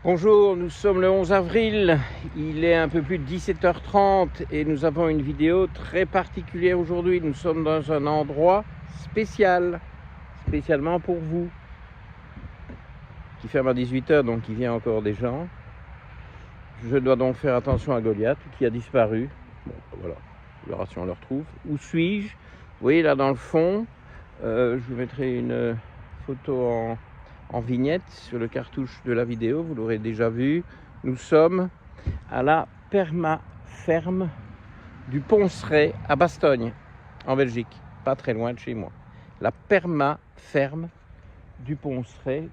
Bonjour, nous sommes le 11 avril, il est un peu plus de 17h30 et nous avons une vidéo très particulière aujourd'hui. Nous sommes dans un endroit spécial, spécialement pour vous, qui ferme à 18h, donc il vient encore des gens. Je dois donc faire attention à Goliath qui a disparu. Bon, voilà, on verra si on le retrouve. Où suis-je? Vous voyez là dans le fond, je vous mettrai une photo en vignette sur le cartouche de la vidéo, vous l'aurez déjà vu. Nous sommes à la perma-ferme du Ponceret à Bastogne, en Belgique, pas très loin de chez moi. La perma-ferme du Ponceret.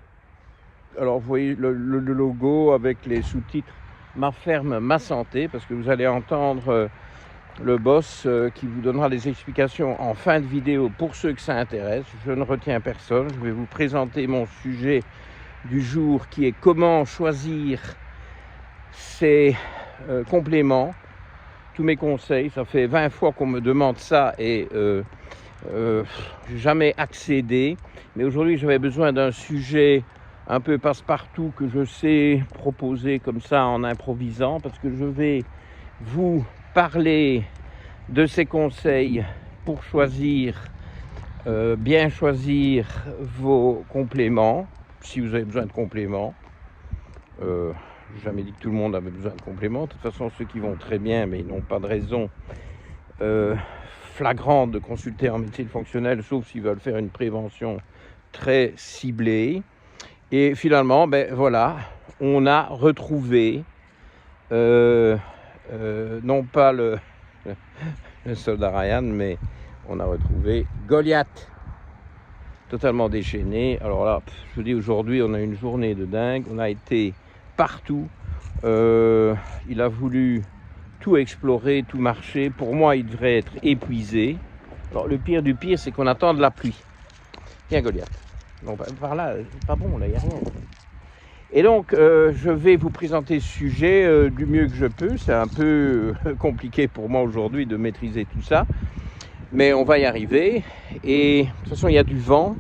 Alors vous voyez le logo avec les sous-titres Ma ferme, ma santé, parce que vous allez entendre le boss qui vous donnera des explications en fin de vidéo pour ceux que ça intéresse. Je ne retiens personne, je vais vous présenter mon sujet du jour qui est comment choisir ses compléments, tous mes conseils. Ça fait 20 fois qu'on me demande ça et jamais accédé, mais aujourd'hui j'avais besoin d'un sujet un peu passe-partout que je sais proposer comme ça en improvisant, parce que je vais vous parler de ces conseils pour choisir, bien choisir vos compléments, si vous avez besoin de compléments. J'ai jamais dit que tout le monde avait besoin de compléments. De toute façon, ceux qui vont très bien, mais ils n'ont pas de raison flagrante de consulter en médecine fonctionnelle, sauf s'ils veulent faire une prévention très ciblée. Et finalement, ben voilà, on a retrouvé non pas le soldat Ryan, mais on a retrouvé Goliath, totalement déchaîné. Alors là, je vous dis, aujourd'hui, on a une journée de dingue. On a été partout. Il a voulu tout explorer, tout marcher. Pour moi, il devrait être épuisé. Alors, le pire du pire, c'est qu'on attend de la pluie. Tiens, Goliath. Bon, ben, par là, c'est pas bon, là, il n'y a rien. Et donc, je vais vous présenter ce sujet du mieux que je peux. C'est un peu compliqué pour moi aujourd'hui de maîtriser tout ça. Mais on va y arriver. Et de toute façon, il y a du vent.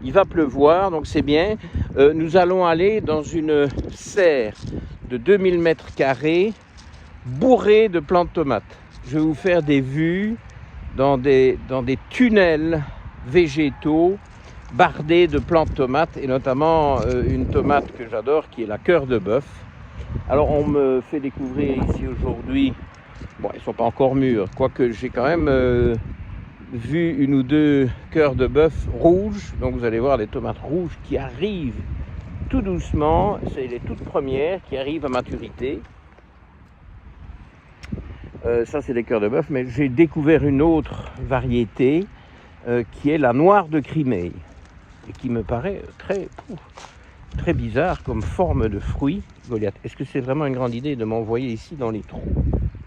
Il va pleuvoir, donc c'est bien. Nous allons aller dans une serre de 2000 mètres carrés bourrée de plants de tomates. Je vais vous faire des vues dans des tunnels végétaux bardés de plants de tomates, et notamment une tomate que j'adore qui est la cœur de bœuf. Alors on me fait découvrir ici aujourd'hui, bon, elles ne sont pas encore mûres, quoique j'ai quand même vu une ou deux cœurs de bœuf rouges. Donc vous allez voir les tomates rouges qui arrivent tout doucement, c'est les toutes premières qui arrivent à maturité. Ça c'est les cœurs de bœuf, mais j'ai découvert une autre variété qui est la noire de Crimée, et qui me paraît très bizarre comme forme de fruit. Goliath, est-ce que c'est vraiment une grande idée de m'envoyer ici dans les trous?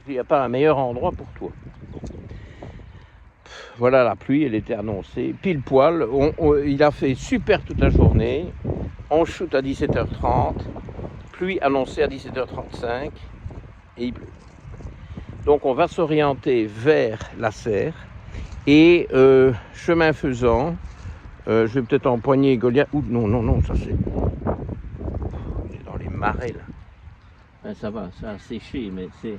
Il n'y a pas un meilleur endroit pour toi. Voilà, la pluie, elle était annoncée pile poil. Il a fait super toute la journée. On shoot à 17h30, pluie annoncée à 17h35 et il pleut. Donc on va s'orienter vers la serre et chemin faisant, je vais peut-être empoigner Goliath. Ouh, non, ça c'est... Il est dans les marais là. Ben, ça va, ça a séché, mais c'est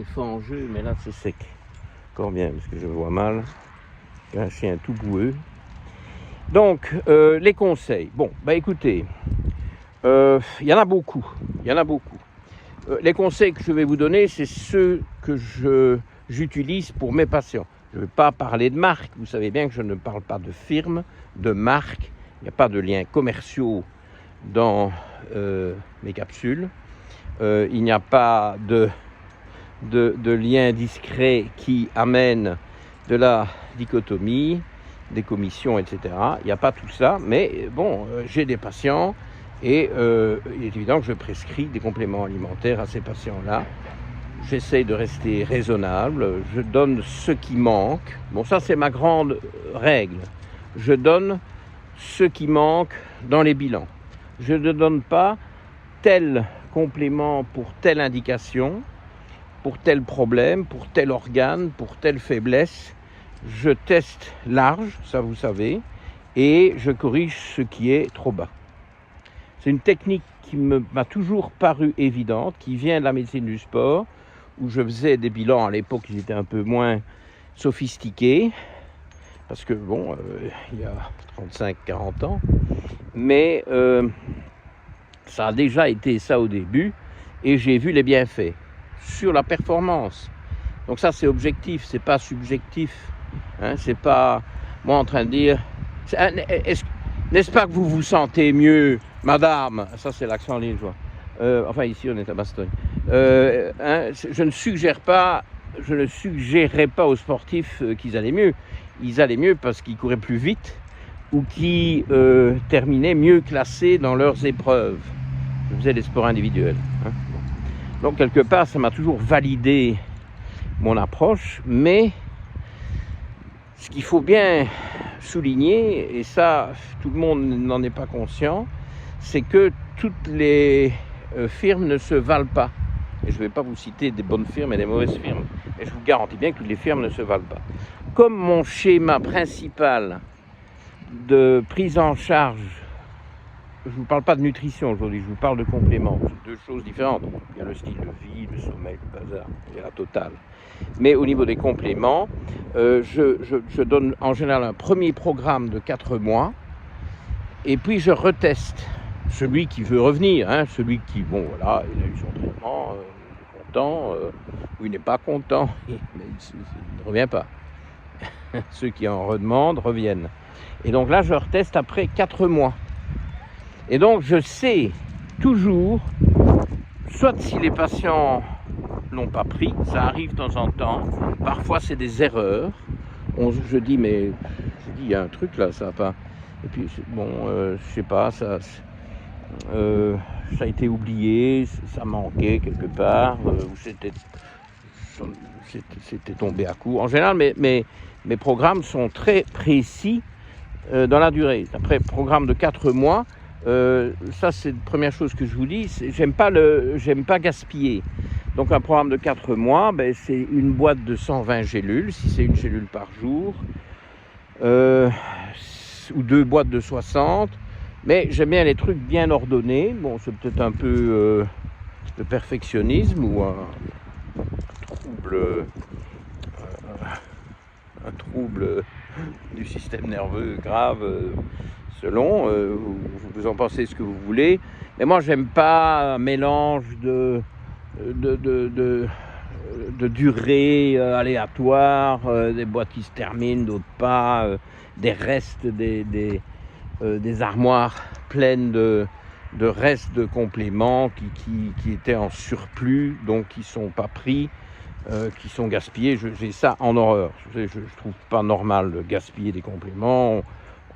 fangeux, mais là c'est sec. Encore bien, parce que je vois mal. J'ai un chien tout boueux. Donc, les conseils. Bon, bah écoutez, il y en a beaucoup. Les conseils que je vais vous donner, c'est ceux que j'utilise pour mes patients. Je ne vais pas parler de marque. Vous savez bien que je ne parle pas de firme, de marque. Il n'y a pas de liens commerciaux dans mes capsules. Il n'y a pas de liens discrets qui amènent de la dichotomie, des commissions, etc. Il n'y a pas tout ça, mais bon, j'ai des patients et il est évident que je prescris des compléments alimentaires à ces patients-là. J'essaye de rester raisonnable, je donne ce qui manque. Bon, ça c'est ma grande règle. Je donne ce qui manque dans les bilans. Je ne donne pas tel complément pour telle indication, pour tel problème, pour tel organe, pour telle faiblesse. Je teste large, ça vous savez, et je corrige ce qui est trop bas. C'est une technique qui m'a toujours paru évidente, qui vient de la médecine du sport, où je faisais des bilans à l'époque qui étaient un peu moins sophistiqués, parce que bon, il y a 35-40 ans, mais ça a déjà été ça au début, et j'ai vu les bienfaits sur la performance. Donc ça, c'est objectif, c'est pas subjectif. Hein, c'est pas moi en train de dire... N'est-ce pas que vous vous sentez mieux, madame? Ça, c'est l'accent liégeois. Enfin, ici, on est à Bastogne. Je ne suggérerais pas aux sportifs qu'ils allaient mieux. Ils allaient mieux parce qu'ils couraient plus vite ou qu'ils terminaient mieux classés dans leurs épreuves. Je faisais des sports individuels. Hein. Donc, quelque part, ça m'a toujours validé mon approche, mais ce qu'il faut bien souligner, et ça, tout le monde n'en est pas conscient, c'est que toutes les firmes ne se valent pas. Et je ne vais pas vous citer des bonnes firmes et des mauvaises firmes, mais je vous garantis bien que toutes les firmes ne se valent pas. Comme mon schéma principal de prise en charge, je ne vous parle pas de nutrition aujourd'hui, je vous parle de compléments, c'est deux choses différentes. Il y a le style de vie, le sommeil, le bazar, il y a la totale. Mais au niveau des compléments, je donne en général un premier programme de 4 mois et puis je reteste celui qui veut revenir, hein, celui qui, bon voilà, il a eu son traitement, il est content, ou il n'est pas content, mais il ne revient pas. Ceux qui en redemandent reviennent. Et donc là, je reteste après 4 mois. Et donc, je sais toujours, soit si les patients l'ont pas pris, ça arrive de temps en temps, parfois c'est des erreurs, je dis mais il y a un truc là, ça va pas, et puis bon, je sais pas, ça a été oublié, ça manquait quelque part, ou c'était tombé à court. En général, mes programmes sont très précis dans la durée. Après programme de 4 mois, ça c'est la première chose que je vous dis, j'aime pas gaspiller. Donc un programme de 4 mois, c'est une boîte de 120 gélules, si c'est une gélule par jour, ou 2 boîtes de 60, mais j'aime bien les trucs bien ordonnés. Bon, c'est peut-être un peu de perfectionnisme ou un trouble du système nerveux grave, selon, vous en pensez ce que vous voulez, mais moi j'aime pas un mélange de durée aléatoire, des boîtes qui se terminent, d'autres pas, des restes, des armoires pleines de restes de compléments qui étaient en surplus, donc qui ne sont pas pris, qui sont gaspillés. J'ai ça en horreur. Je trouve pas normal de gaspiller des compléments.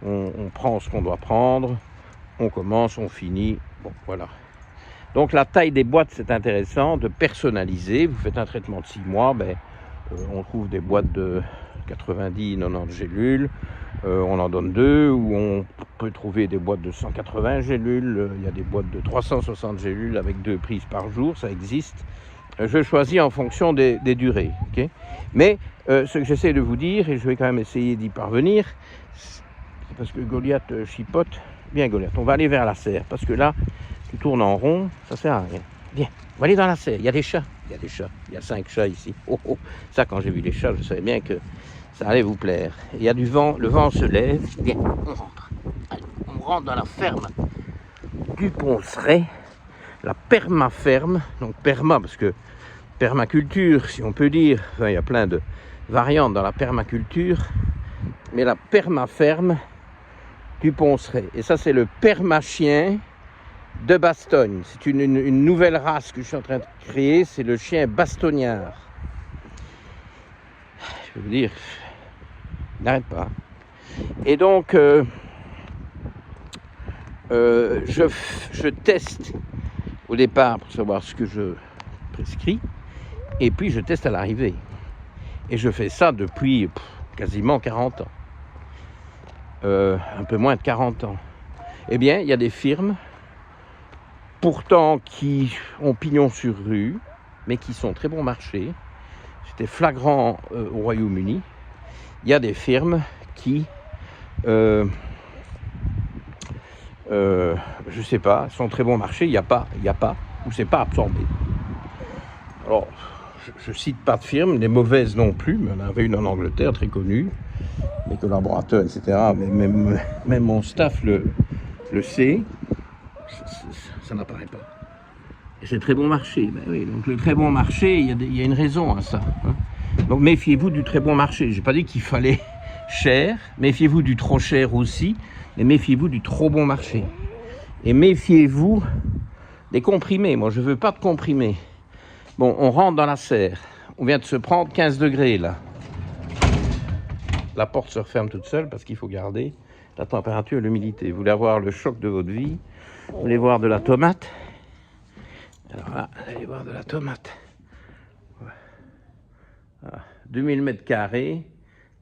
On prend ce qu'on doit prendre, on commence, on finit, bon voilà. Donc la taille des boîtes, c'est intéressant de personnaliser. Vous faites un traitement de 6 mois, on trouve des boîtes de 90-90 gélules, on en donne 2, ou on peut trouver des boîtes de 180 gélules, il y a des boîtes de 360 gélules avec 2 prises par jour, ça existe. Je choisis en fonction des durées. Okay, mais ce que j'essaie de vous dire, et je vais quand même essayer d'y parvenir, c'est parce que Goliath chipote. Bien Goliath, on va aller vers la serre, parce que là, tu tournes en rond, ça sert à rien. Bien, on va aller dans la serre, il y a des chats, il y a 5 chats ici. Oh. Ça, quand j'ai vu les chats, je savais bien que ça allait vous plaire. Il y a du vent, le vent se lève. Bien, on rentre. Allez, on rentre dans la ferme du Ponceret, la perma-ferme, donc perma, parce que permaculture, si on peut dire, enfin, il y a plein de variantes dans la permaculture, mais la perma-ferme du Ponceret. Et ça, c'est le perma-chien de Bastogne. C'est une nouvelle race que je suis en train de créer, c'est le chien bastognard. Je veux dire, il n'arrête pas. Et donc, je teste au départ pour savoir ce que je prescris, et puis je teste à l'arrivée. Et je fais ça depuis quasiment 40 ans. Un peu moins de 40 ans. Eh bien, il y a des firmes, pourtant qui ont pignon sur rue, mais qui sont très bon marché. C'était flagrant au Royaume-Uni. Il y a des firmes qui Je sais pas, sont très bon marché, il n'y a pas, ou c'est pas absorbé. Alors, je cite pas de firme, les mauvaises non plus, mais on en avait une en Angleterre très connue, mes collaborateurs, etc., mais même mon staff le sait, ça n'apparaît pas. Et c'est très bon marché, ben oui, donc le très bon marché, il y a une raison à ça. Hein. Donc méfiez-vous du très bon marché, j'ai pas dit qu'il fallait cher, méfiez-vous du trop cher aussi, mais méfiez-vous du trop bon marché. Et méfiez-vous des comprimés, moi je veux pas de comprimés. Bon, on rentre dans la serre, on vient de se prendre 15 degrés là. La porte se referme toute seule parce qu'il faut garder la température et l'humidité. Vous voulez avoir le choc de votre vie, vous voulez voir de la tomate. Alors là, vous allez voir de la tomate. Voilà. 2000 mètres carrés,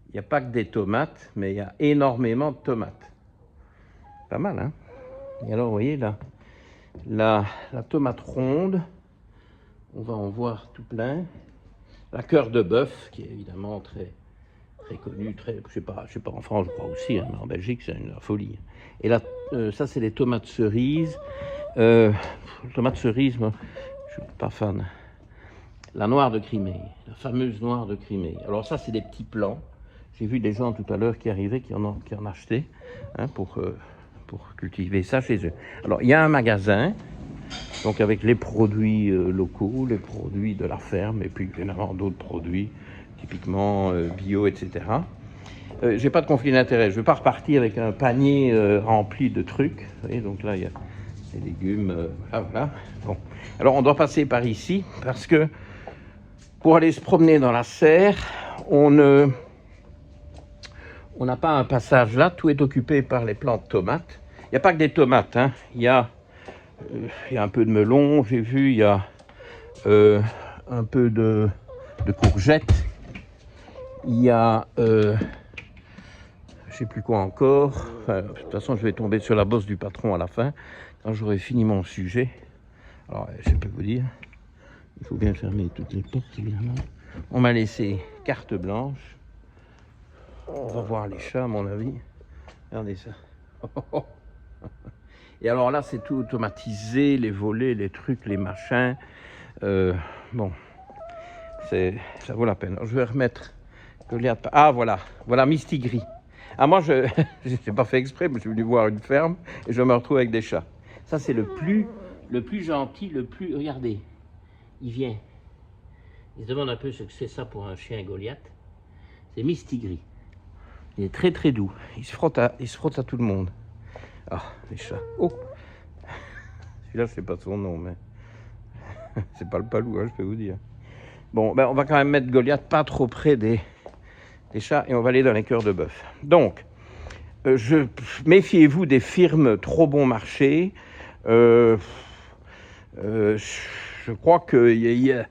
il n'y a pas que des tomates, mais il y a énormément de tomates. Pas mal, hein? Et alors, vous voyez là, la tomate ronde, on va en voir tout plein. La cœur de bœuf, qui est évidemment très connue, je sais pas en France, je crois aussi, hein, mais en Belgique, c'est une folie. Et là, ça, c'est les tomates cerises. Tomates cerises, moi, je suis pas fan. La noire de Crimée, la fameuse noire de Crimée. Alors ça, c'est des petits plants. J'ai vu des gens tout à l'heure qui arrivaient, qui en achetaient, hein, pour cultiver ça chez eux. Alors, il y a un magasin, donc avec les produits locaux, les produits de la ferme, et puis évidemment d'autres produits, typiquement bio, etc. J'ai pas de conflit d'intérêt. Je ne vais pas repartir avec un panier rempli de trucs. Vous voyez, donc là, il y a des légumes. Voilà. Bon. Alors, on doit passer par ici parce que pour aller se promener dans la serre, on n'a pas un passage là. Tout est occupé par les plants de tomates. Il n'y a pas que des tomates. Hein. Il y a un peu de melon, j'ai vu. Il y a un peu de courgettes. Il y a... je sais plus quoi encore. Enfin, de toute façon, je vais tomber sur la bosse du patron à la fin, quand j'aurai fini mon sujet. Alors, je peux vous dire, il faut bien fermer toutes les portes, évidemment. On m'a laissé carte blanche. On va voir les chats, à mon avis. Regardez ça. Et alors là, c'est tout automatisé, les volets, les trucs, les machins. Bon, ça vaut la peine. Alors, je vais remettre Goliath. Ah, voilà Mistigris. Ah, moi, je n'ai pas fait exprès, mais je suis venu voir une ferme et je me retrouve avec des chats. Ça, c'est le plus gentil, Regardez, il vient. Il se demande un peu ce que c'est ça pour un chien Goliath. C'est Mistigris. Il est très très doux. Il se frotte à tout le monde. Ah, les chats. Oh, celui-là, je ne sais pas son nom, mais c'est pas le palou, hein, je peux vous dire. Bon, ben, on va quand même mettre Goliath pas trop près des chats et on va aller dans les cœurs de bœuf. Donc, méfiez-vous des firmes trop bon marché. Je crois que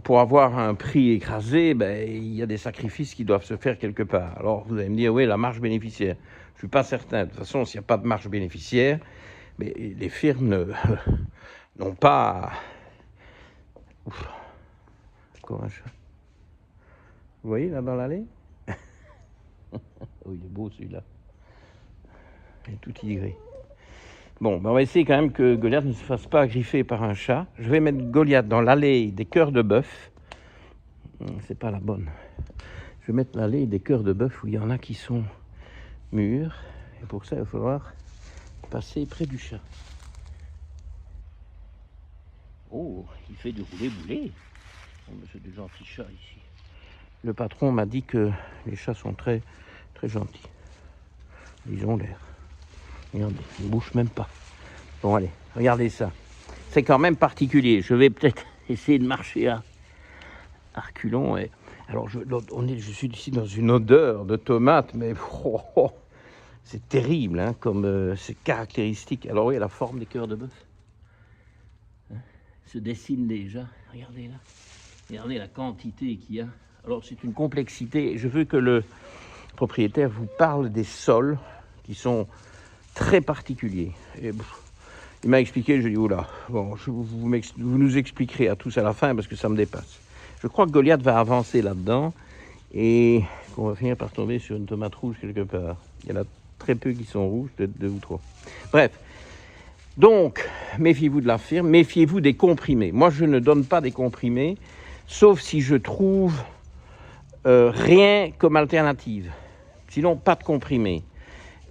pour avoir un prix écrasé, ben, il y a des sacrifices qui doivent se faire quelque part. Alors, vous allez me dire, oui, la marge bénéficiaire. Je ne suis pas certain. De toute façon, s'il n'y a pas de marge bénéficiaire, mais les firmes n'ont pas... Ouf. Encore un chat. Vous voyez, là, dans l'allée? Oh, il est beau, celui-là. Il est tout tigré. Bon, ben on va essayer quand même que Goliath ne se fasse pas griffer par un chat. Je vais mettre Goliath dans l'allée des cœurs de bœuf. C'est pas la bonne. Je vais mettre l'allée des cœurs de bœuf où il y en a qui sont mûrs. Et pour ça, il va falloir passer près du chat. Oh, il fait du roulé-boulé. Oh, c'est des gentils chats ici. Le patron m'a dit que les chats sont très, très gentils. Ils ont l'air. Regardez, ils ne bougent même pas. Bon, allez, regardez ça. C'est quand même particulier. Je vais peut-être essayer de marcher à reculons. Et... Alors, je suis ici dans une odeur de tomate, mais c'est terrible, hein, comme c'est caractéristique. Alors, oui, la forme des cœurs de bœuf se dessine déjà. Regardez là. Regardez la quantité qu'il y a. Alors, c'est une complexité. Je veux que le propriétaire vous parle des sols qui sont très particuliers. Et, il m'a expliqué, je dis, oula, bon, vous nous expliquerez à tous à la fin parce que ça me dépasse. Je crois que Goliath va avancer là-dedans et qu'on va finir par tomber sur une tomate rouge quelque part. Il y en a très peu qui sont rouges, peut-être 2 ou 3. Bref, Donc, méfiez-vous de la firme, méfiez-vous des comprimés. Moi, je ne donne pas des comprimés, sauf si je trouve rien comme alternative. Sinon, pas de comprimés.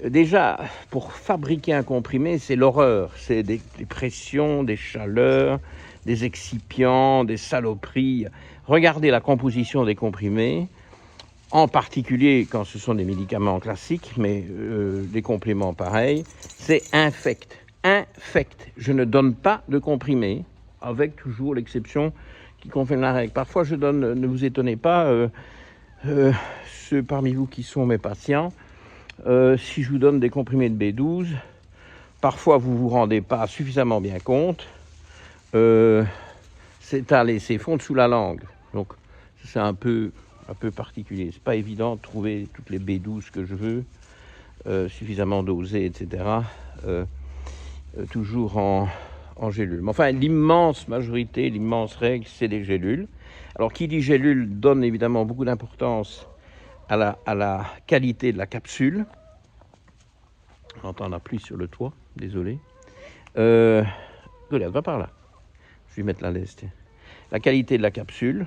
Déjà, pour fabriquer un comprimé, c'est l'horreur. C'est des pressions, des chaleurs, des excipients, des saloperies. Regardez la composition des comprimés, en particulier quand ce sont des médicaments classiques, mais des compléments pareils, c'est infect. Infect. Je ne donne pas de comprimés, avec toujours l'exception qui confirme la règle. Parfois, je donne, ne vous étonnez pas, ceux parmi vous qui sont mes patients, si je vous donne des comprimés de B12, parfois vous ne vous rendez pas suffisamment bien compte, c'est à laisser fondre sous la langue. Donc, c'est un peu particulier. C'est pas évident de trouver toutes les B12 que je veux, suffisamment dosées, etc. Toujours en gélules. Mais enfin, l'immense majorité, l'immense règle, c'est des gélules. Alors, qui dit gélule donne évidemment beaucoup d'importance à la qualité de la capsule. On entend la pluie sur le toit, désolé. Goliath, va par là. Je vais mettre la laisse. Tiens. La qualité de la capsule.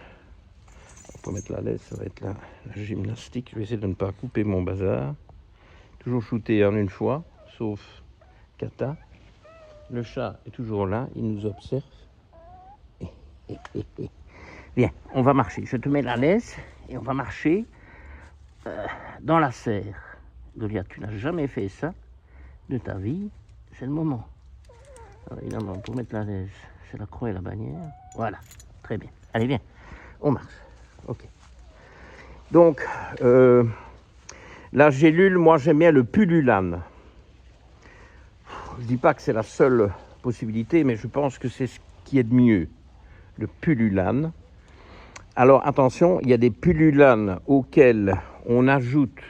Pour mettre la laisse, ça va être la gymnastique. Je vais essayer de ne pas couper mon bazar. Toujours shooté en une fois, sauf Kata. Le chat est toujours là, il nous observe. Bien, on va marcher. Je te mets la laisse et on va marcher dans la serre. Goliath, tu n'as jamais fait ça de ta vie, c'est le moment. Alors, évidemment, pour mettre la laisse, c'est la croix et la bannière. Voilà, très bien. Allez, viens, on marche. Ok. Donc, la gélule, moi j'aime bien le pullulane. Je ne dis pas que c'est la seule possibilité, mais je pense que c'est ce qui est de mieux. Le pullulane. Alors attention, il y a des pullulanes auxquels on ajoute,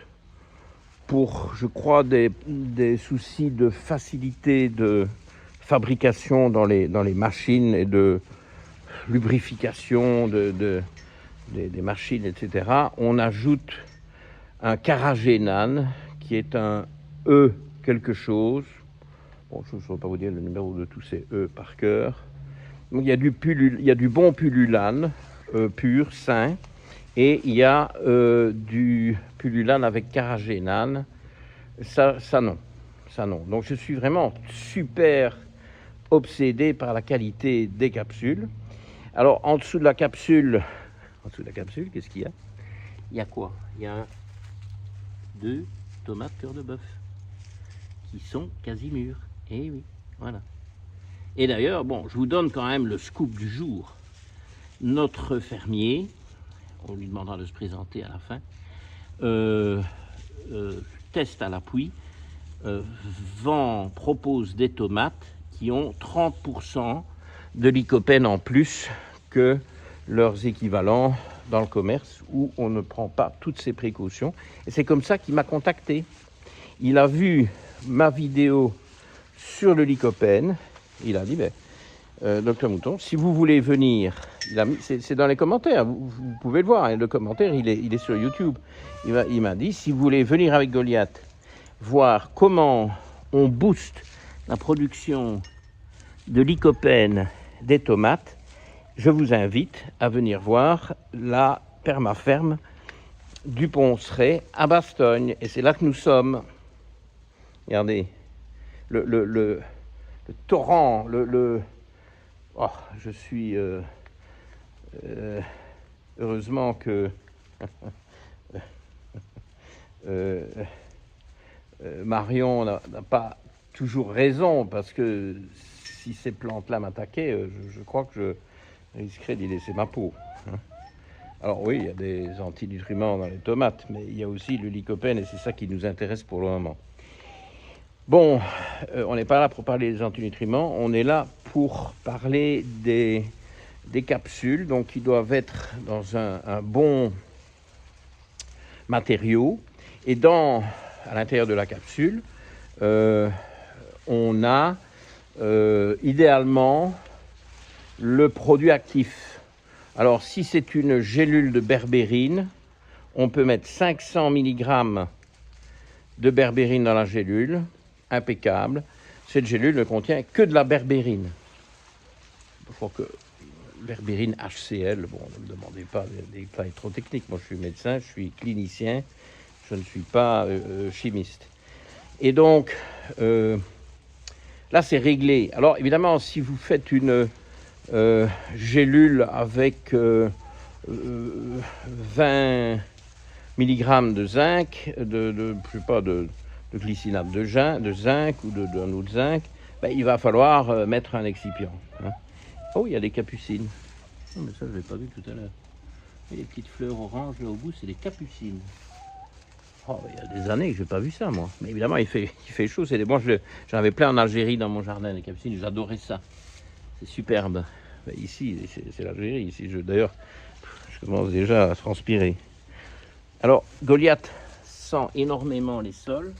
pour, je crois, des soucis de facilité de fabrication dans les machines et de lubrification des machines, etc. On ajoute un carragénane qui est un E quelque chose. Bon, je ne saurais pas vous dire le numéro de tous ces E par cœur. Donc, il y a du bon pullulane pur, sain, et il y a du pullulane avec carragénane. Ça non. Donc je suis vraiment super obsédé par la qualité des capsules. Alors en dessous de la capsule, qu'est-ce qu'il y a? Il y a quoi? Il y a 2 tomates cœur de bœuf qui sont quasi mûres. Eh oui, voilà. Et d'ailleurs, bon, je vous donne quand même le scoop du jour. Notre fermier, on lui demandera de se présenter à la fin, test à l'appui, propose des tomates qui ont 30% de lycopène en plus que leurs équivalents dans le commerce où on ne prend pas toutes ces précautions. Et c'est comme ça qu'il m'a contacté. Il a vu ma vidéo sur le lycopène. Il a dit, Docteur Mouton, si vous voulez venir, c'est dans les commentaires, vous pouvez le voir, hein, le commentaire il est sur YouTube. Il m'a dit, si vous voulez venir avec Goliath, voir comment on booste la production de lycopène des tomates, je vous invite à venir voir la permaferme du Ponceret à Bastogne. Et c'est là que nous sommes. Regardez, le torrent, Oh, je suis... heureusement que... Marion n'a pas toujours raison, parce que si ces plantes-là m'attaquaient, je crois que je risquerais d'y laisser ma peau. Hein. Alors oui, il y a des antinutriments dans les tomates, mais il y a aussi le lycopène, et c'est ça qui nous intéresse pour le moment. Bon, on n'est pas là pour parler des antinutriments, on est là pour parler des capsules, donc qui doivent être dans un bon matériau. Et à l'intérieur de la capsule, on a idéalement le produit actif. Alors, si c'est une gélule de berbérine, on peut mettre 500 mg de berbérine dans la gélule, impeccable. cette gélule ne contient que de la berbérine. Je crois que berbérine HCl, bon, ne me demandez pas des détails trop techniques. Moi, je suis médecin, je suis clinicien, je ne suis pas chimiste. Et donc, là, c'est réglé. Alors, évidemment, si vous faites une gélule avec 20 mg de zinc, je sais pas, de glycinate de zinc ou d'un autre zinc, ben, il va falloir mettre un excipient. Hein. Oh, il y a des capucines. Oh, mais ça, je ne l'ai pas vu tout à l'heure. Et les petites fleurs oranges là au bout, c'est des capucines. Oh, il y a des années que je n'ai pas vu ça, moi. Mais évidemment, il fait chaud. Moi, j'en avais plein en Algérie dans mon jardin, les capucines. J'adorais ça. C'est superbe. Mais ici, c'est l'Algérie. Ici, d'ailleurs, je commence déjà à transpirer. Alors, Goliath sent énormément les sols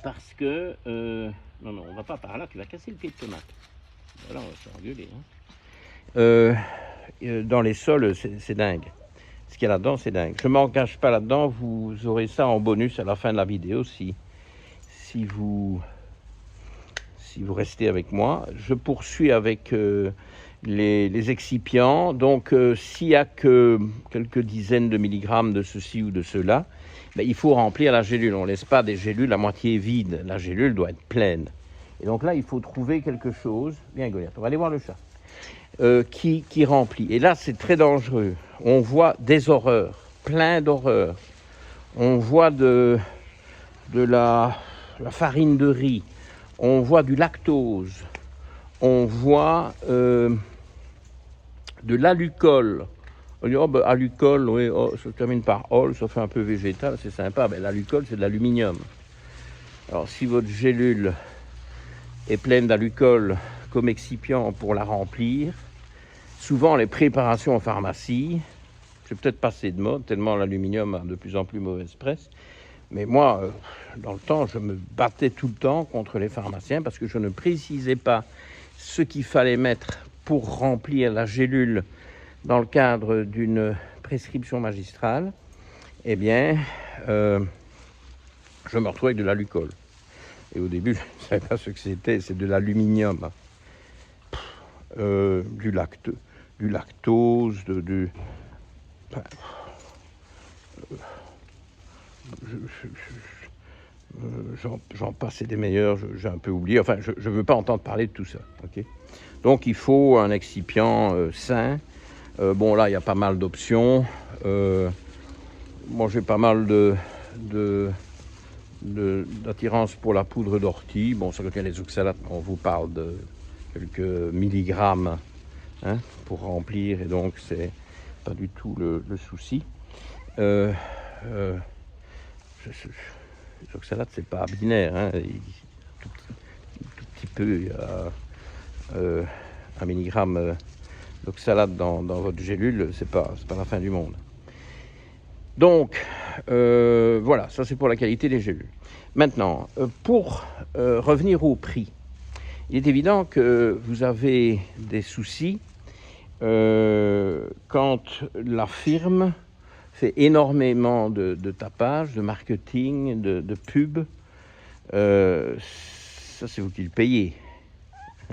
parce que... non, on ne va pas par là, tu vas casser le pied de tomate. Voilà, on va se faire engueuler. Hein. Dans les sols, c'est dingue. Ce qu'il y a là-dedans, c'est dingue. Je ne m'engage pas là-dedans, vous aurez ça en bonus à la fin de la vidéo si vous restez avec moi. Je poursuis avec les excipients. Donc, s'il n'y a que quelques dizaines de milligrammes de ceci ou de cela, ben, il faut remplir la gélule. On ne laisse pas des gélules à moitié vides. La gélule doit être pleine. Et donc là, il faut trouver quelque chose. Viens, Goliath, on va aller voir le chat. Qui remplit. Et là, c'est très dangereux. On voit des horreurs, plein d'horreurs. On voit de la farine de riz. On voit du lactose. On voit de l'alucol. On dit, oh, ben, alucol, oui, oh, ça se termine par ol, ça fait un peu végétal, c'est sympa. Ben, l'alucol, c'est de l'aluminium. Alors, si votre gélule est pleine d'alucol comme excipient pour la remplir, souvent les préparations en pharmacie, c'est peut-être passé de mode, tellement l'aluminium a de plus en plus mauvaise presse. Mais moi, dans le temps, je me battais tout le temps contre les pharmaciens parce que je ne précisais pas ce qu'il fallait mettre pour remplir la gélule dans le cadre d'une prescription magistrale. Eh bien, je me retrouvais avec de l'alucol. Et au début, je ne savais pas ce que c'était, c'est de l'aluminium. Du lactose, j'en passais des meilleurs, j'ai un peu oublié. Enfin, je ne veux pas entendre parler de tout ça. Okay, donc, il faut un excipient sain. Bon, là, il y a pas mal d'options. Moi, j'ai pas mal d'attirance pour la poudre d'ortie. Bon, ça contient les oxalates. On vous parle de quelques milligrammes, hein, pour remplir. Et donc, c'est pas du tout le souci. Les oxalates, c'est pas binaire. Hein. Tout petit peu, il y a 1 milligramme d'oxalate dans votre gélule, c'est pas la fin du monde. Donc, voilà, ça c'est pour la qualité des gélules. Maintenant, pour revenir au prix, il est évident que vous avez des soucis quand la firme fait énormément de tapage, de marketing, de pub. Ça, c'est vous qui le payez.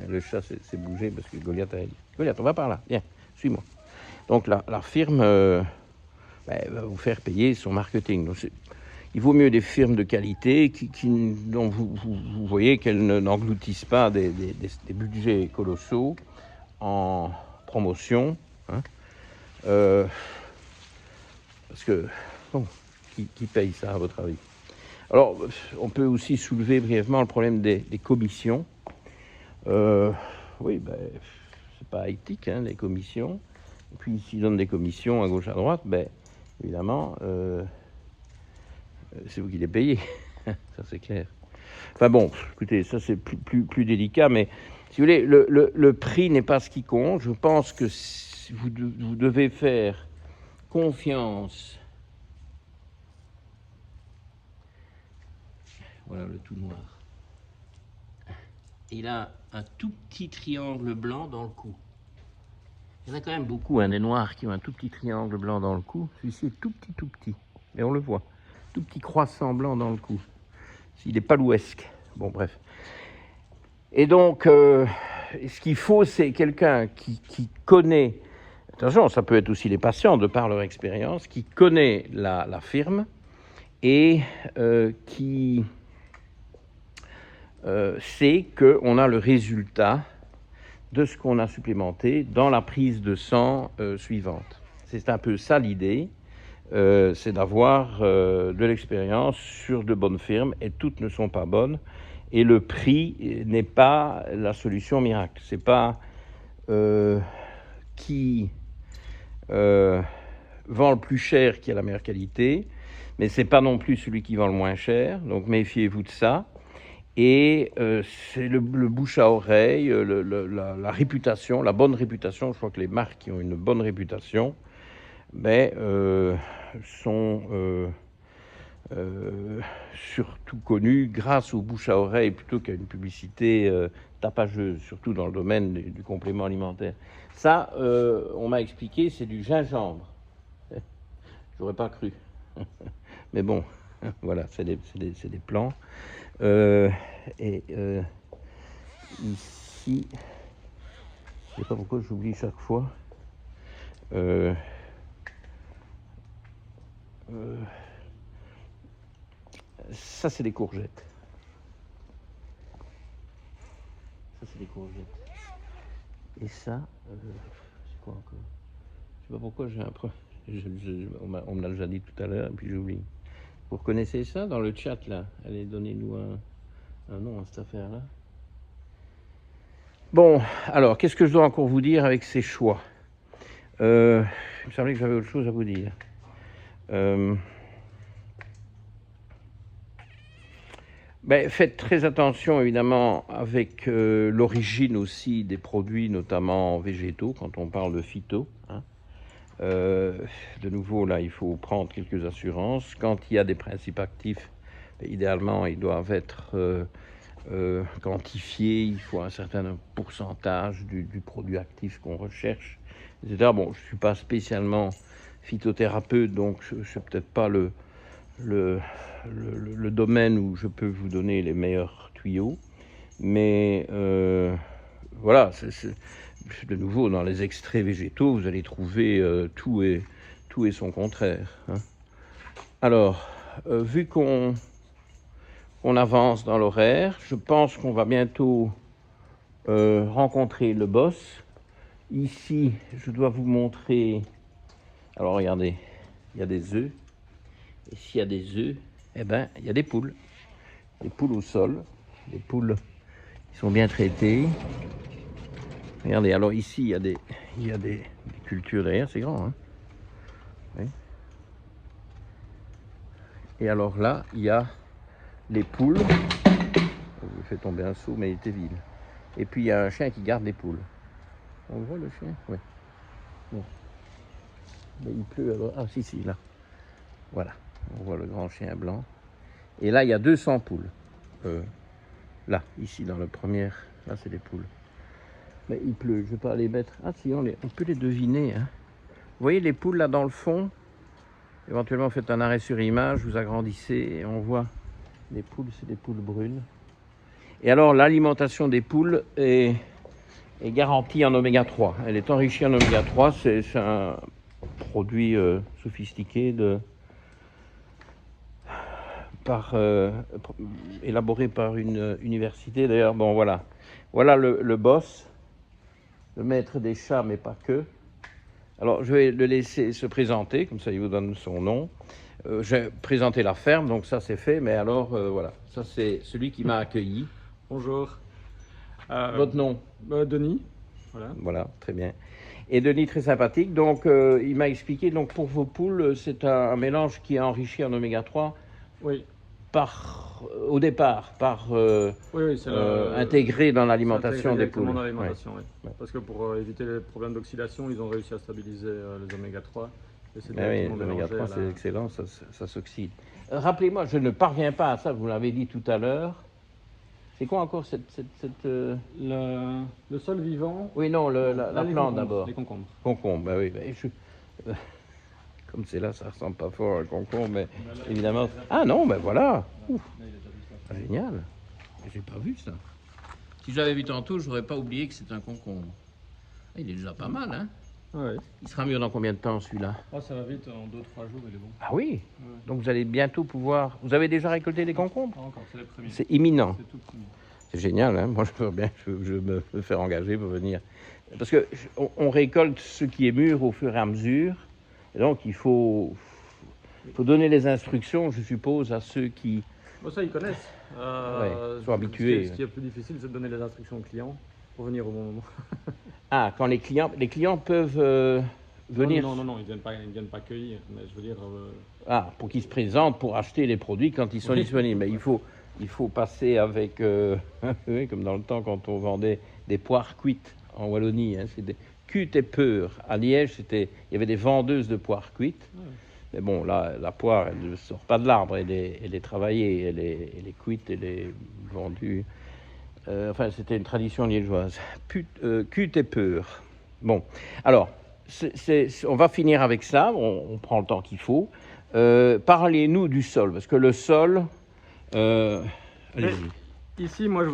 Le chat s'est bougé parce que Goliath a dit. Goliath, on va par là, viens, suis-moi. Donc la firme va vous faire payer son marketing. Donc, il vaut mieux des firmes de qualité dont vous voyez qu'elles n'engloutissent pas des budgets colossaux en promotion. Hein. Parce que, bon, qui paye ça à votre avis? Alors, on peut aussi soulever brièvement le problème des commissions. Oui, ben, c'est pas éthique, hein, les commissions. Et puis, s'ils donnent des commissions à gauche, à droite, ben, évidemment, c'est vous qui les payez. Ça, c'est clair. Enfin bon, écoutez, ça, c'est plus délicat, mais si vous voulez, le prix n'est pas ce qui compte. Je pense que vous devez faire confiance. Voilà le tout noir. Il a un tout petit triangle blanc dans le cou. Il y en a quand même beaucoup, hein, des noirs qui ont un tout petit triangle blanc dans le cou. Celui-ci est tout petit. Mais on le voit. Tout petit croissant blanc dans le cou. Il est palouesque. Bon, bref. Et donc, ce qu'il faut, c'est quelqu'un qui connaît, attention, ça peut être aussi les patients de par leur expérience, qui connaît la firme et qui sait qu'on a le résultat de ce qu'on a supplémenté dans la prise de sang suivante. C'est un peu ça l'idée, c'est d'avoir de l'expérience sur de bonnes firmes, et toutes ne sont pas bonnes, et le prix n'est pas la solution miracle. C'est pas qui vend le plus cher qui a la meilleure qualité, mais c'est pas non plus celui qui vend le moins cher, donc méfiez-vous de ça. Et c'est le bouche à oreille, la réputation, la bonne réputation. Je crois que les marques qui ont une bonne réputation sont surtout connues grâce au bouche à oreille plutôt qu'à une publicité tapageuse, surtout dans le domaine du complément alimentaire. Ça, on m'a expliqué, c'est du gingembre. J'aurais pas cru. Mais bon, voilà, c'est des plants. Ici, je sais pas pourquoi j'oublie chaque fois. Ça, c'est des courgettes. Ça, c'est des courgettes. Et ça, c'est quoi encore? Je sais pas pourquoi j'ai un problème. On me l'a déjà dit tout à l'heure, et puis j'oublie. Vous reconnaissez ça dans le chat, là? Allez, donnez-nous un nom à cette affaire-là. Bon, alors, qu'est-ce que je dois encore vous dire avec ces choix? Il me semblait que j'avais autre chose à vous dire. Faites très attention, évidemment, avec l'origine aussi des produits, notamment végétaux, quand on parle de phyto. Hein. De nouveau, là, il faut prendre quelques assurances. Quand il y a des principes actifs, idéalement, ils doivent être quantifiés. Il faut un certain pourcentage du produit actif qu'on recherche, etc. Bon, je ne suis pas spécialement phytothérapeute, donc je ne suis peut-être pas le domaine où je peux vous donner les meilleurs tuyaux. Mais voilà, de nouveau, dans les extraits végétaux, vous allez trouver tout et son contraire. Hein. Alors, vu qu'on avance dans l'horaire, je pense qu'on va bientôt rencontrer le boss. Ici, je dois vous montrer... Alors, regardez, il y a des œufs. Et s'il y a des œufs, eh ben, il y a des poules. Des poules au sol. Des poules qui sont bien traitées. Regardez, alors ici, il y a des cultures derrière, c'est grand. Hein, oui. Et alors là, il y a les poules. J'ai fait tomber un seau, mais il était vide. Et puis, il y a un chien qui garde les poules. On voit le chien? Oui. Bon. Mais il pleut alors. Ah, si, là. Voilà. On voit le grand chien blanc. Et là, il y a 200 poules. Là, ici, dans le premier. Là, c'est des poules. Mais il pleut. Je ne vais pas les mettre. Ah, si, on peut les deviner. Hein. Vous voyez les poules là dans le fond? Éventuellement, faites un arrêt sur image, vous agrandissez et on voit les poules, c'est des poules brunes. Et alors, l'alimentation des poules est garantie en oméga 3. Elle est enrichie en oméga 3. C'est un produit sophistiqué élaboré par une université. D'ailleurs, bon, voilà. Voilà le boss, le maître des chats, mais pas que. Alors, je vais le laisser se présenter, comme ça il vous donne son nom. J'ai présenté la ferme, donc ça c'est fait, mais alors, voilà. Ça c'est celui qui m'a accueilli. Bonjour. Votre nom? Denis. Voilà, très bien. Et Denis, très sympathique. Donc, il m'a expliqué, donc pour vos poules, c'est un mélange qui est enrichi en oméga 3. Oui. Au départ, oui, c'est intégré dans l'alimentation des poules. Dans l'alimentation, oui. Ouais. Parce que pour éviter les problèmes d'oxydation, ils ont réussi à stabiliser les oméga 3. Et c'est les oméga 3, c'est excellent, ça s'oxyde. Rappelez-moi, je ne parviens pas à ça, vous l'avez dit tout à l'heure. C'est quoi encore le sol vivant? Oui, non, la plante d'abord. Les concombres. Concombres, bah oui. Comme c'est là, ça ressemble pas fort à un concombre, mais évidemment... Ah non, ben voilà. Ouf. Ah, génial. J'ai pas vu ça. Si je l'avais vu tantôt, je n'aurais pas oublié que c'est un concombre. Ah, il est déjà pas mal, hein? Ouais. Il sera mûr dans combien de temps, celui-là? Oh, ça va vite, en 2-3 jours, il est bon. Ah oui? Ouais. Donc vous allez bientôt pouvoir... Vous avez déjà récolté des concombres? Pas encore, c'est les premiers. C'est imminent. C'est tout premier. C'est génial, hein? Moi, je me faire engager pour venir. Parce que on récolte ce qui est mûr au fur et à mesure. Et donc, il faut donner les instructions, je suppose, à ceux qui... Bon, ça, ils connaissent. Sont habitués. Ce qui est plus difficile, c'est de donner les instructions aux clients pour venir au bon moment. Ah, quand les clients peuvent venir... Non, ils viennent pas cueillir, mais je veux dire... Ah, pour qu'ils se présentent, pour acheter les produits quand ils sont disponibles. Mais il faut passer avec... oui, comme dans le temps, quand on vendait des poires cuites en Wallonie. Hein, c'était cuites et peur. À Liège, il y avait des vendeuses de poires cuites. Ouais. Mais bon, là, la poire, elle ne sort pas de l'arbre, elle est travaillée, elle est cuite, elle est vendue. Enfin, c'était une tradition liégeoise. Cuite et peur. Bon, alors, on va finir avec ça, on prend le temps qu'il faut. Parlez-nous du sol, parce que le sol... ici, moi,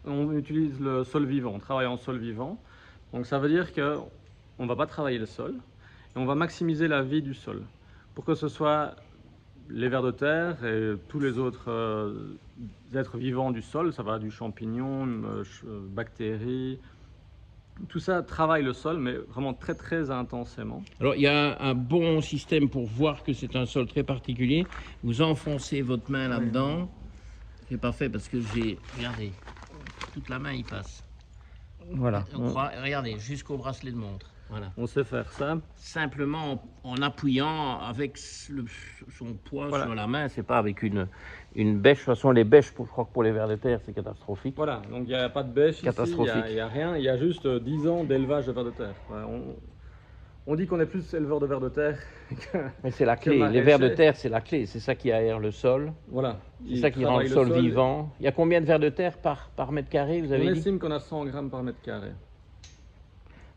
on utilise le sol vivant, on travaille en sol vivant. Donc ça veut dire qu'on ne va pas travailler le sol, et on va maximiser la vie du sol, pour que ce soit les vers de terre et tous les autres êtres vivants du sol, ça va du champignon, bactéries, tout ça travaille le sol, mais vraiment très très intensément. Alors il y a un bon système pour voir que c'est un sol très particulier. Vous enfoncez votre main là-dedans. C'est parfait parce que regardez, toute la main y passe. Voilà. Regardez, jusqu'au bracelet de montre. Voilà. On sait faire ça. Simplement en appuyant avec son poids sur la main, c'est pas avec une bêche. De toute façon, les bêches, je crois que pour les vers de terre, c'est catastrophique. Voilà, donc il n'y a pas de bêche ici, il n'y a rien, il y a juste 10 ans d'élevage de vers de terre. On dit qu'on est plus éleveur de vers de terre mais c'est la clé, les vers de terre, c'est la clé, c'est ça qui aère le sol. Voilà. C'est ça qui rend le sol vivant. Il y a combien de vers de terre par mètre carré, vous avez dit? On estime qu'on a 100 grammes par mètre carré.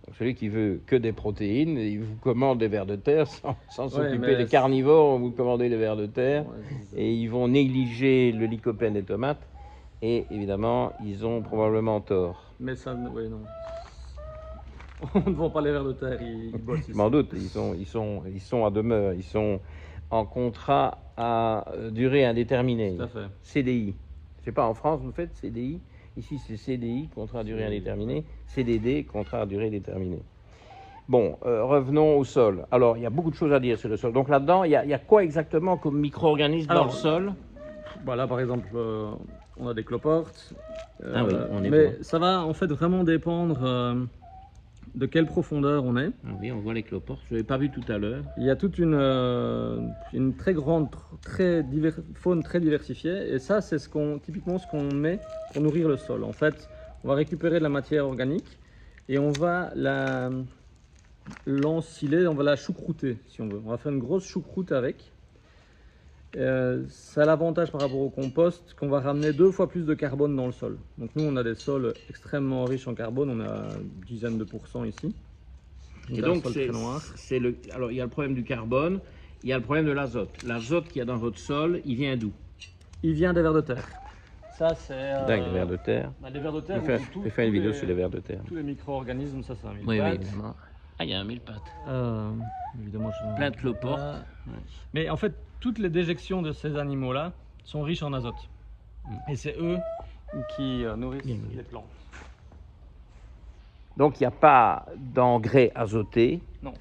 Donc celui qui veut que des protéines, il vous commande des vers de terre sans s'occuper des carnivores, vous commandez des vers de terre et ils vont négliger le lycopène des tomates et évidemment ils ont probablement tort. Mais ça, oui, non. On ne vend pas les vers de terre, ils bossent ici. Je m'en doute, ils sont à demeure, ils sont en contrat à durée indéterminée. Tout à fait. CDI. Je sais pas, en France vous faites CDI? Ici, c'est CDI, contrat à durée indéterminée, CDD, contrat à durée déterminée. Bon, revenons au sol. Alors, il y a beaucoup de choses à dire sur le sol. Donc là-dedans, il y a quoi exactement comme micro-organisme dans le sol? Bah là, par exemple, on a des cloportes. Ah oui, on est mais bon. Ça va en fait vraiment dépendre de quelle profondeur on est. Ah oui, on voit les cloportes. Je ne l'avais pas vu tout à l'heure. Il y a toute une très grande faune très diversifiée. Et ça, c'est typiquement ce qu'on met pour nourrir le sol. En fait, on va récupérer de la matière organique et on va l'ensiler, on va la choucrouter, si on veut. On va faire une grosse choucroute avec. Ça a l'avantage par rapport au compost qu'on va ramener 2 fois plus de carbone dans le sol. Donc nous, on a des sols extrêmement riches en carbone, on a une dizaine de pourcents ici. Et donc, alors il y a le problème du carbone, il y a le problème de l'azote. L'azote qu'il y a dans votre sol, il vient d'où? Il vient des vers de terre. Ça, c'est... les vers de terre. Les vers de terre, je vais faire une vidéo sur les vers de terre. Tous les micro-organismes, ça c'est un mille-pattes. Oui, évidemment. Ah, il y a un mille-pattes. Évidemment, plein de cloportes. Mais en fait, toutes les déjections de ces animaux-là sont riches en azote. Et c'est eux qui nourrissent les plantes. Donc il n'y a pas d'engrais azoté. Non.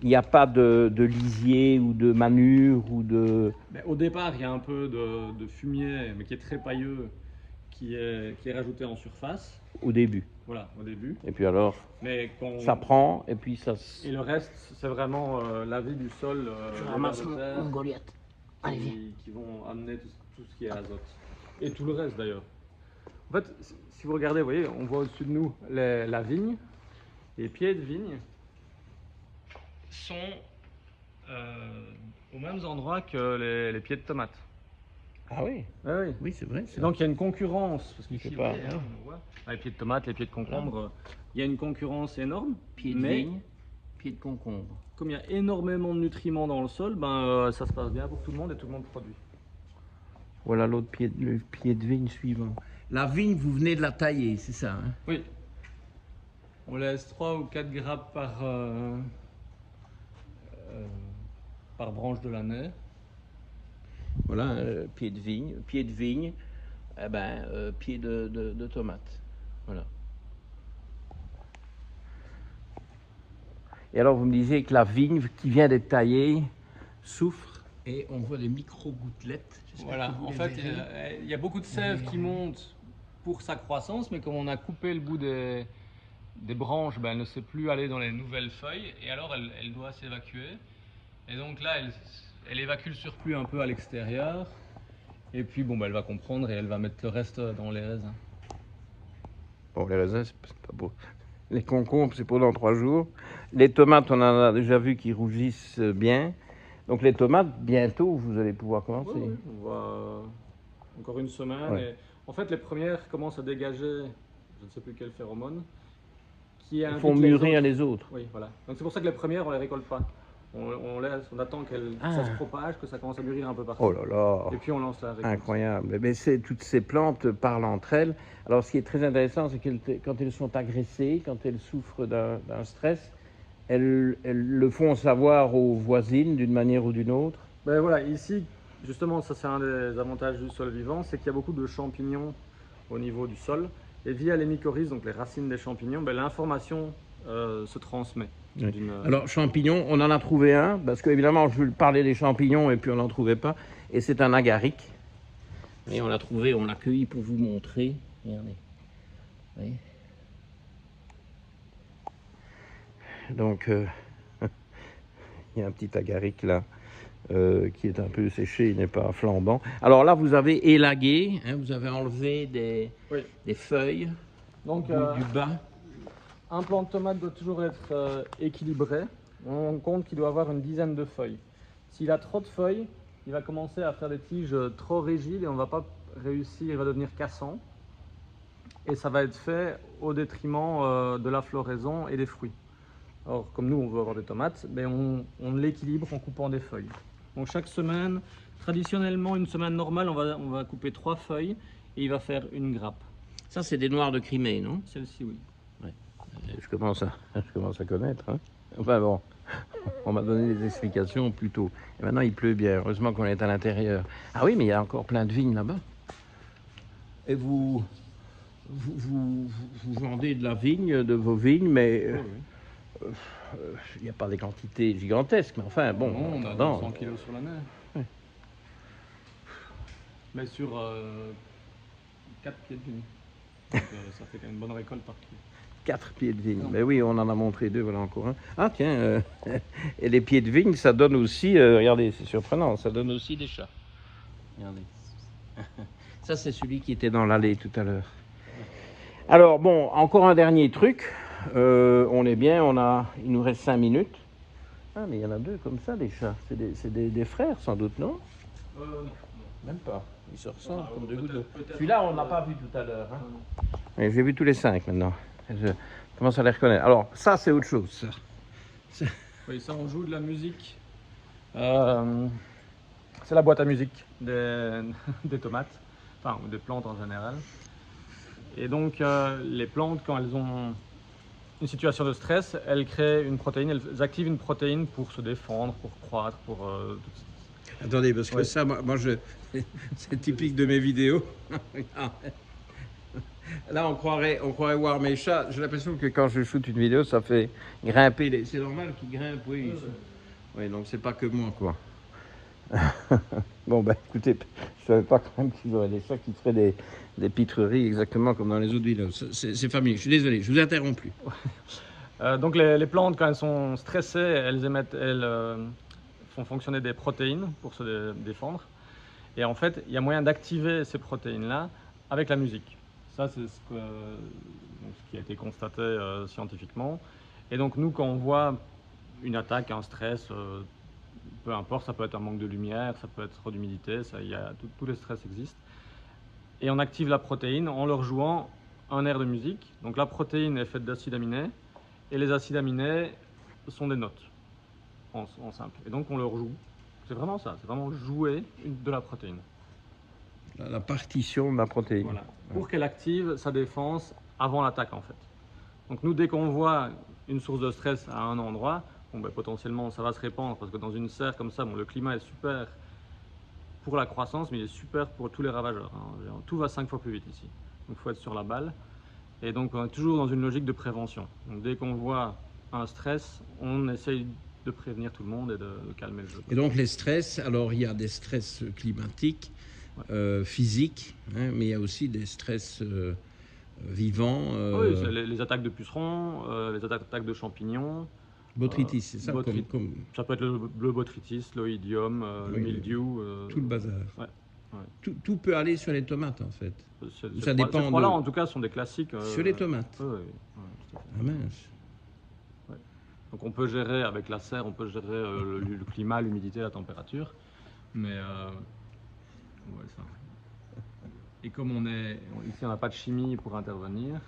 Il n'y a pas de lisier ou de manure ou de... Mais au départ, il y a un peu de fumier, mais qui est très pailleux, qui est rajouté en surface. Au début. Voilà, au début. Et puis alors, ça prend et puis ça... Et le reste, c'est vraiment la vie du sol, une Goliath. Qui vont amener tout ce qui est azote. Et tout le reste d'ailleurs. En fait, si vous regardez, vous voyez, on voit au-dessus de nous la vigne. Les pieds de vigne sont aux mêmes endroits que les pieds de tomates. Ah oui? Oui, c'est vrai. Donc il y a une concurrence. Parce qu'ici, on voit les pieds de tomates, les pieds de concombre, il y a une concurrence énorme. Pieds de vigne, pieds de concombre. Comme il y a énormément de nutriments dans le sol, ça se passe bien pour tout le monde et tout le monde produit. Voilà le pied de vigne suivant. la vigne, vous venez de la tailler, c'est ça, hein? Oui. On laisse 3 ou 4 grappes par branche de l'année. Voilà, pied de vigne, eh ben, pied de tomate. Voilà. Et alors, vous me disiez que la vigne qui vient d'être taillée souffre et on voit des micro-gouttelettes. Voilà, en fait, il y a beaucoup de sève qui monte pour sa croissance, mais comme on a coupé le bout des branches, ben, elle ne sait plus aller dans les nouvelles feuilles et alors elle doit s'évacuer. Et donc là, elle évacue le surplus un peu à l'extérieur. Et puis bon, ben, elle va comprendre et elle va mettre le reste dans les raisins. Bon, les raisins, c'est pas beau. Les concombres, c'est pour dans 3 jours. Les tomates, on en a déjà vu qui rougissent bien. Donc les tomates, bientôt, vous allez pouvoir commencer. Oui, on va encore une semaine. Ouais. Et en fait, les premières commencent à dégager, je ne sais plus quel phéromone, qui Ils font mûrir les autres. Oui, voilà. Donc c'est pour ça que les premières, on les récolte pas. On attend que ça se propage, que ça commence à mûrir un peu partout. Oh là là! Et puis on lance la récolte. Incroyable. Mais toutes ces plantes parlent entre elles. Alors, ce qui est très intéressant, c'est que quand elles sont agressées, quand elles souffrent d'un stress, elles le font savoir aux voisines d'une manière ou d'une autre. Ben voilà, ici, justement, ça c'est un des avantages du sol vivant, c'est qu'il y a beaucoup de champignons au niveau du sol. Et via les mycorhizes, donc les racines des champignons, ben, l'information se transmet. Oui. Alors, champignons, on en a trouvé un, parce qu'évidemment, je parlais des champignons et puis on n'en trouvait pas. Et c'est un agaric. Et on l'a trouvé, on l'a cueilli pour vous montrer. Regardez. Vous voyez ? Donc, il y a un petit agaric là, qui est un peu séché, il n'est pas flambant. Alors là, vous avez élagué, hein, vous avez enlevé des feuilles. Donc, du bas. Un plant de tomate doit toujours être équilibré. On compte qu'il doit avoir une dizaine de feuilles. S'il a trop de feuilles, il va commencer à faire des tiges trop rigides et on ne va pas réussir, il va devenir cassant. Et ça va être fait au détriment de la floraison et des fruits. Alors, comme nous, on veut avoir des tomates, mais on l'équilibre en coupant des feuilles. Donc chaque semaine, traditionnellement, une semaine normale, on va couper 3 feuilles et il va faire une grappe. Ça, c'est des noirs de Crimée, non? Celle-ci, oui. Ouais. Je commence à connaître. Hein. Enfin bon, on m'a donné des explications plus tôt. Et maintenant, il pleut bien. Heureusement qu'on est à l'intérieur. Ah oui, mais il y a encore plein de vignes là-bas. Et vous vendez de la vigne, de vos vignes, mais il n'y a pas des quantités gigantesques. Mais enfin, bon. Non, on a 200 kilos sur l'année. Ouais. Mais sur 4 pieds de vigne. Donc, ça fait quand même une bonne récolte par pied. 4 pieds de vigne. Mais oui, on en a montré 2, voilà encore un. Ah tiens, et les pieds de vigne, ça donne aussi, regardez, c'est surprenant, ça donne aussi des chats. Regardez. Ça, c'est celui qui était dans l'allée tout à l'heure. Alors, bon, encore un dernier truc. On est bien, il nous reste 5 minutes. Ah, mais il y en a 2 comme ça, des chats. C'est des frères, sans doute, non? Non. Même pas. Ils se ressemblent comme 2 gouttes d'eau. Peut-être. Celui-là, on n'a pas vu tout à l'heure. Hein. J'ai vu tous les 5 maintenant. Je commence à les reconnaître. Alors, ça, c'est autre chose. Ça. Oui, ça, on joue de la musique. C'est la boîte à musique des tomates, enfin, ou des plantes en général. Et donc, les plantes, quand elles ont une situation de stress, elles créent une protéine, elles activent une protéine pour se défendre, pour croître, pour... Attendez, parce que ça, moi c'est typique de mes vidéos. Là, on croirait voir mes chats. J'ai l'impression que quand je shoote une vidéo, ça fait grimper. C'est normal qu'ils grimpent, oui. Oui, donc c'est pas que moi, quoi. Bon, ben écoutez, je savais pas quand même qu'il y aurait des chats qui feraient des pitreries exactement comme dans les autres vidéos. C'est familier. Je suis désolé, je vous interromps plus. Donc les plantes, quand elles sont stressées, elles font fonctionner des protéines pour se défendre. Et en fait, il y a moyen d'activer ces protéines-là avec la musique. Ça, c'est ce qui a été constaté scientifiquement. Et donc nous, quand on voit une attaque, un stress, peu importe, ça peut être un manque de lumière, ça peut être trop d'humidité, tous les stress existent. Et on active la protéine en leur jouant un air de musique. Donc la protéine est faite d'acides aminés, et les acides aminés sont des notes, en simple. Et donc on leur joue. C'est vraiment ça, c'est vraiment jouer de la protéine. la partition de la protéine. Voilà. Pour qu'elle active sa défense avant l'attaque, en fait. Donc nous, dès qu'on voit une source de stress à un endroit, bon, ben, potentiellement ça va se répandre, parce que dans une serre comme ça, bon, le climat est super pour la croissance, mais il est super pour tous les ravageurs, hein. Tout va 5 fois plus vite ici. Donc il faut être sur la balle. Et donc on est toujours dans une logique de prévention. Donc dès qu'on voit un stress, on essaye de prévenir tout le monde et de calmer le jeu. Et donc les stress, alors il y a des stress climatiques, physiques, hein, mais il y a aussi des stress vivants. Oui, les attaques de pucerons, les attaques de champignons. Botrytis, c'est ça Ça peut être le botrytis, l'oïdium, le mildiou. Tout le bazar. Ouais. Tout peut aller sur les tomates en fait. Ça dépend. Ces trois-là, en tout cas, sont des classiques. Sur les tomates. Oui, ah mince. Ouais. Donc on peut gérer avec la serre, on peut gérer le climat, l'humidité, la température. Mais ouais, ça. Et comme ici on n'a pas de chimie pour intervenir,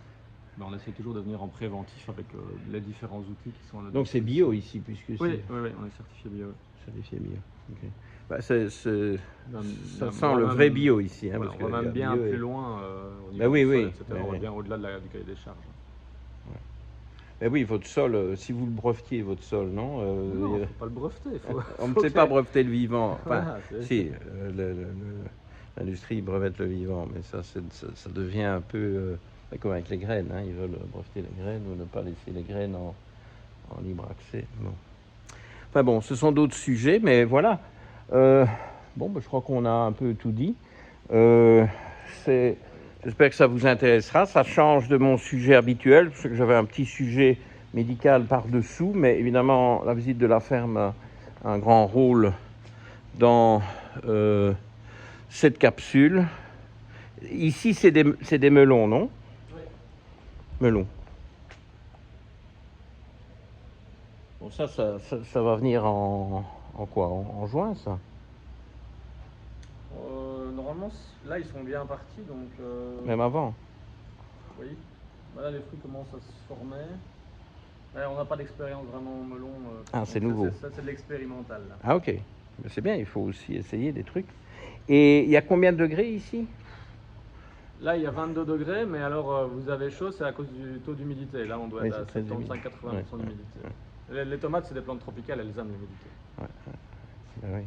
ben on essaie toujours de venir en préventif avec les différents outils qui sont à notre. Donc c'est bio ici, puisque oui, on est certifié bio. Certifié bio. Okay. Bah, ça sent le vrai bio ici. Hein, voilà, parce on va même bien plus loin au niveau du sol, oui, etc. On va bien au-delà du cahier des charges. Ouais. Mais oui, votre sol, si vous le brevetiez, votre sol, non non, il ne faut pas le breveter. On ne sait pas breveter le vivant. Enfin, voilà, si, l'industrie brevette le vivant, mais ça devient un peu comme avec les graines. Hein. Ils veulent breveter les graines ou ne pas laisser les graines en libre accès. Bon. Enfin bon, ce sont d'autres sujets, mais voilà. Bon, je crois qu'on a un peu tout dit. J'espère que ça vous intéressera. Ça change de mon sujet habituel, parce que j'avais un petit sujet médical par-dessous, mais évidemment, la visite de la ferme a un grand rôle dans cette capsule. Ici, c'est des melons, non? Oui. Melons. Bon, ça va venir en quoi? En juin, ça? Normalement, là, ils sont bien partis, donc... Même avant? Oui. Là, les fruits commencent à se former. Ouais, on n'a pas d'expérience vraiment au melon. C'est nouveau. Ça, c'est de l'expérimental. Ah, ok. C'est bien, il faut aussi essayer des trucs. Et il y a combien de degrés ici? Là, il y a 22 degrés, mais alors vous avez chaud, c'est à cause du taux d'humidité. Là, on doit être à 75-80% d'humidité. Les tomates, c'est des plantes tropicales, elles aiment l'humidité. Oui.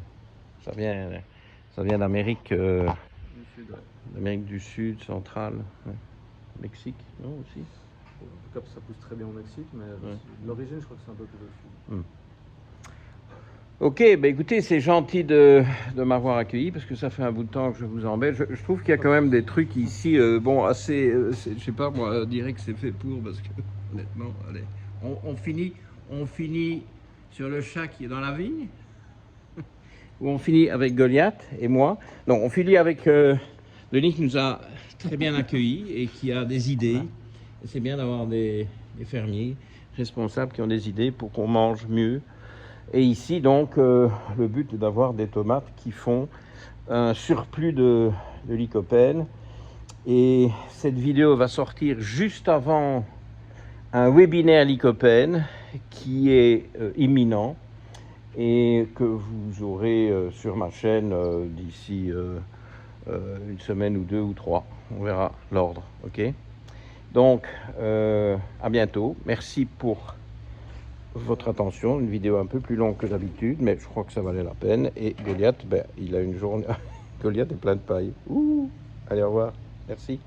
Ça vient d'Amérique du Sud, d'Amérique du Sud, centrale, Mexique, non aussi? En tout cas, ça pousse très bien au Mexique, mais l'origine, je crois que c'est un peu plus au sud. Ok, écoutez, c'est gentil de m'avoir accueilli, parce que ça fait un bout de temps que je vous embête. Je trouve qu'il y a quand même des trucs ici, assez... je sais pas, moi, je dirais que c'est fait pour, parce que, honnêtement, allez, on finit sur le chat qui est dans la vigne, ou on finit avec Goliath et moi. Non, on finit avec Denis qui nous a très bien accueillis et qui a des idées. C'est bien d'avoir des fermiers responsables qui ont des idées pour qu'on mange mieux. Et ici, donc, le but est d'avoir des tomates qui font un surplus de lycopène. Et cette vidéo va sortir juste avant un webinaire lycopène qui est imminent et que vous aurez sur ma chaîne d'ici une semaine ou 2 ou 3. On verra l'ordre, ok? Donc, à bientôt. Merci pour votre attention. Une vidéo un peu plus longue que d'habitude, mais je crois que ça valait la peine. Et Goliath, il a une journée... Goliath est plein de paille. Ouh. Allez, au revoir. Merci.